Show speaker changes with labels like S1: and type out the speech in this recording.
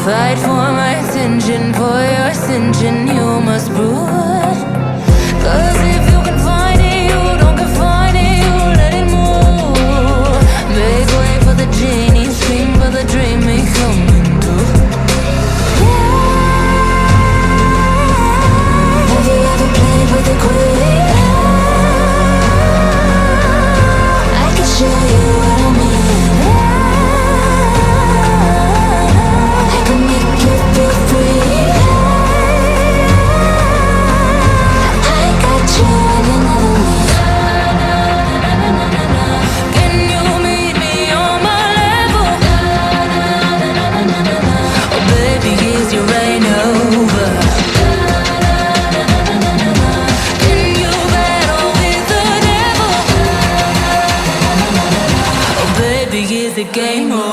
S1: Fight for my attention, for your ascension, you must prove. 'Cause if you can find it, you don't confine it, you let it move. Make way for the genie, scream for the dream, it coming through. Have you ever played with a queen? I can show you what I mean. I can make you feel free. I got you and another me. Can you meet me on my level? Oh baby, is your reign over? Can you battle with the devil? Oh baby, is the game over?